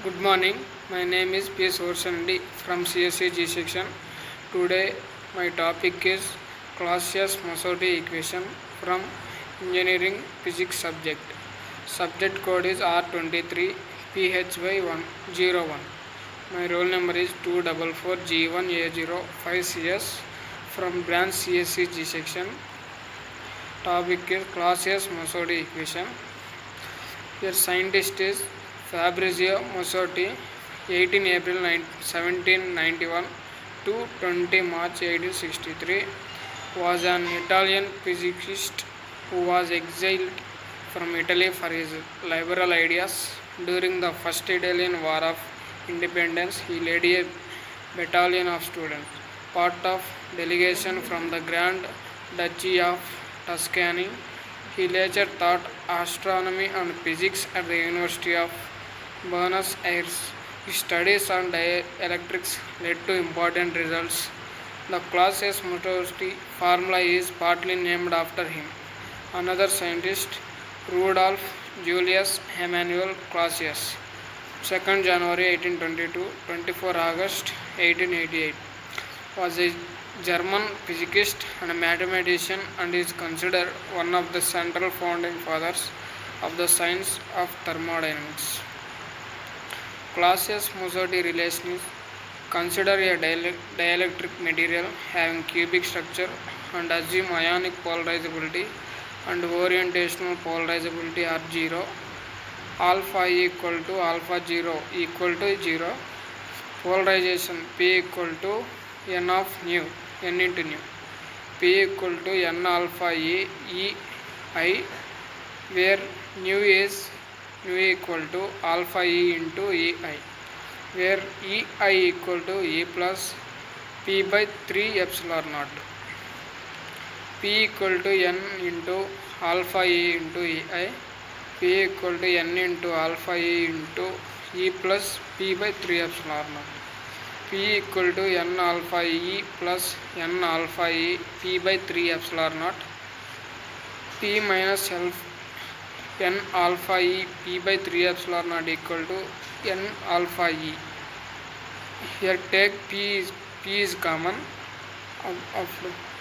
Good morning. My name is P. Sorsandi from CSE G section. Today my topic is Clausius-Massoudi equation from engineering physics subject. Subject code is R23 PHY101. My roll number is 244G1A05CS from branch CSE G section. Topic is Clausius-Massoudi equation. Your scientist is Fabrizio Massoudi, 18 April 1791 to 20 March 1863, was an Italian physicist who was exiled from Italy for his liberal ideas. During the First Italian War of Independence, he led a battalion of students, part of delegation from the Grand Duchy of Tuscany. He later taught astronomy and physics at the University of Buenos Aires. His studies on dielectrics led to important results. The Clausius-Massoudi formula is partly named after him. Another scientist, Rudolf Julius Emanuel Clausius, 2nd January 1822, 24 August 1888, was a German physicist and mathematician and is considered one of the central founding fathers of the science of thermodynamics. Clausius-Massoudi relation is: consider a dielectric material having cubic structure and assume ionic polarizability and orientational polarizability are 0. Alpha equal to alpha 0 equal to 0. Polarization P equal to n of nu, n into nu. P equal to n alpha E I, where nu is nu equal to alpha E into EI, where EI equal to E plus P by 3 epsilon naught. P equal to n into alpha E into EI, P equal to n into alpha E into E plus P by 3 epsilon naught. P equal to n alpha E plus n alpha E P by 3 epsilon naught. P minus n alpha E P by 3 epsilon naught equal to n alpha E. Here take P is common of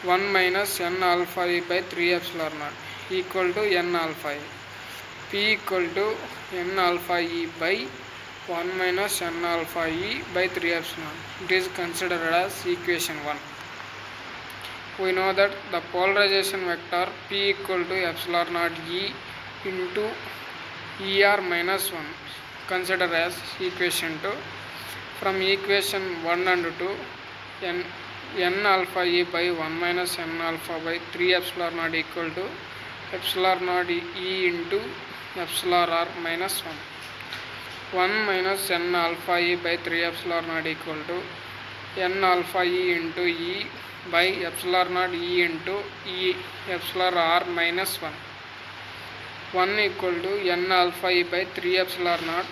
1 minus n alpha E by 3 epsilon naught equal to n alpha E. P equal to n alpha E by 1 minus n alpha E by 3 epsilon. It is considered as equation 1. We know that the polarization vector P equal to epsilon naught E into ER minus 1 considered as equation 2. From equation 1 and 2, n alpha E by 1 minus n alpha by 3 epsilon naught equal to epsilon naught E into epsilon r minus 1. 1 minus n alpha E by 3 epsilon naught equal to n alpha E into E by epsilon naught E into E epsilon r minus 1. 1 equal to n alpha E by 3 epsilon naught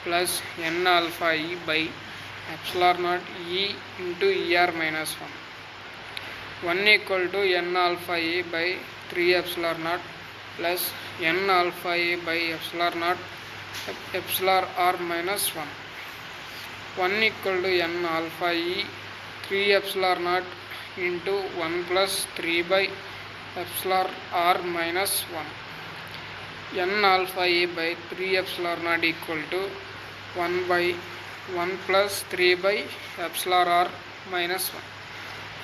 plus n alpha E by epsilon naught E into ER minus 1. 1 equal to n alpha E by 3 epsilon naught plus n alpha E by epsilon naught epsilon r minus 1. 1 equal to n alpha E 3 epsilon naught into 1 plus 3 by epsilon r minus 1. n alpha E by 3 epsilon naught equal to 1 by 1 plus 3 by epsilon r minus 1.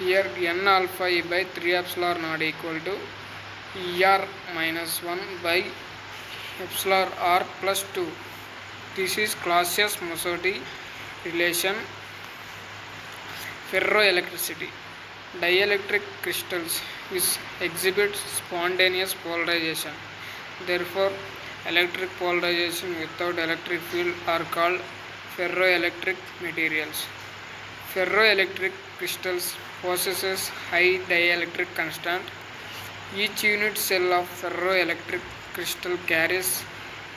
Here n alpha E by 3 epsilon naught equal to ER minus 1 by epsilon r plus 2. This is Clausius-Massoudi relation. Ferroelectricity. Dielectric crystals which exhibit spontaneous polarization. Therefore, electric polarization without electric field are called ferroelectric materials. Ferroelectric crystals possesses high dielectric constant. Each unit cell of ferroelectric crystal carries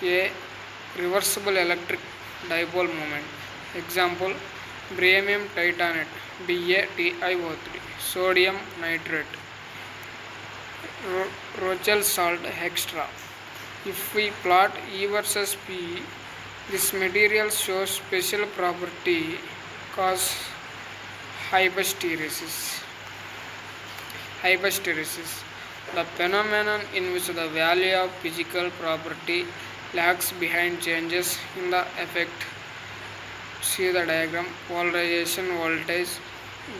a reversible electric dipole moment. Example: barium titanate BaTiO3, sodium nitrate, Rochelle salt extra. If we plot E versus P This material shows special property called hyposteresis. Hyposteresis, the phenomenon in which the value of physical property lags behind changes in the effect. See the diagram. Polarization voltage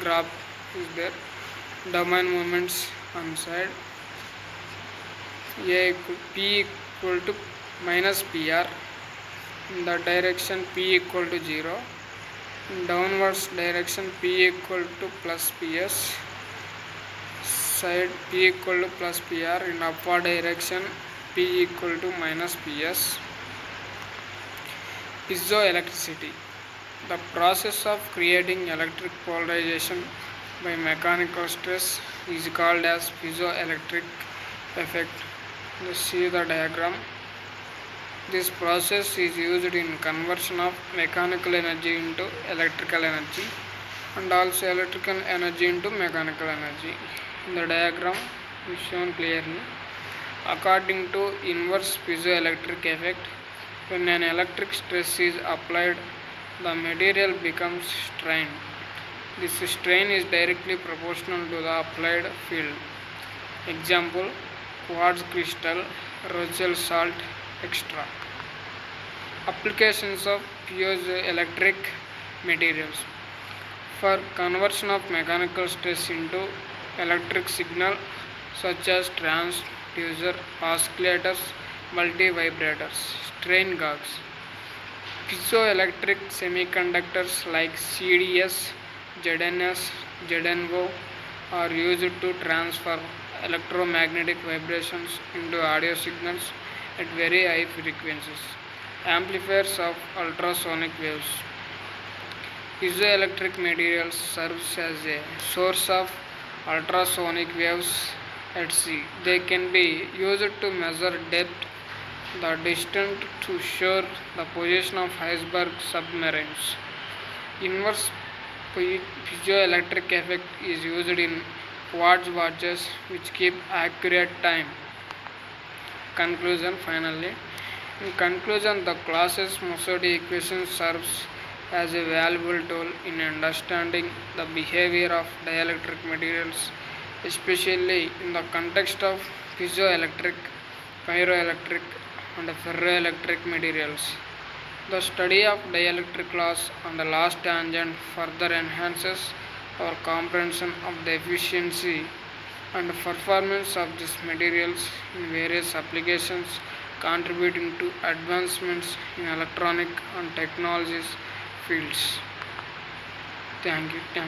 graph is there. Domain moments on side. P equal to minus PR. In the direction P equal to 0. In downwards direction P equal to plus PS. Side P equal to plus PR. In upward direction P equal to minus PS. Piezoelectricity, the process of creating electric polarization by mechanical stress is called as piezoelectric effect. See the diagram. This process is used in conversion of mechanical energy into electrical energy and also electrical energy into mechanical energy. In the diagram is shown clearly. According to inverse piezoelectric effect, when an electric stress is applied, the material becomes strained. This strain is directly proportional to the applied field. Example, quartz crystal, Rochelle salt, etc. Applications of piezoelectric materials. For conversion of mechanical stress into electric signal such as transducer, oscillators, multivibrators, strain gauges. Piezoelectric semiconductors like CDS, ZNS, ZNO are used to transfer electromagnetic vibrations into audio signals at very high frequencies. Amplifiers of ultrasonic waves. Piezoelectric materials serves as a source of ultrasonic waves at sea. They can be used to measure depth, the distance to shore, the position of iceberg submarines. Inverse piezoelectric effect is used in quartz watches which keep accurate time. Conclusion. Finally, in conclusion, the Clausius-Mossotti equation serves as a valuable tool in understanding the behavior of dielectric materials, especially in the context of piezoelectric, pyroelectric, and ferroelectric materials. The study of dielectric laws and the last tangent further enhances our comprehension of the efficiency and performance of these materials in various applications, contributing to advancements in electronic and technologies fields. Thank you.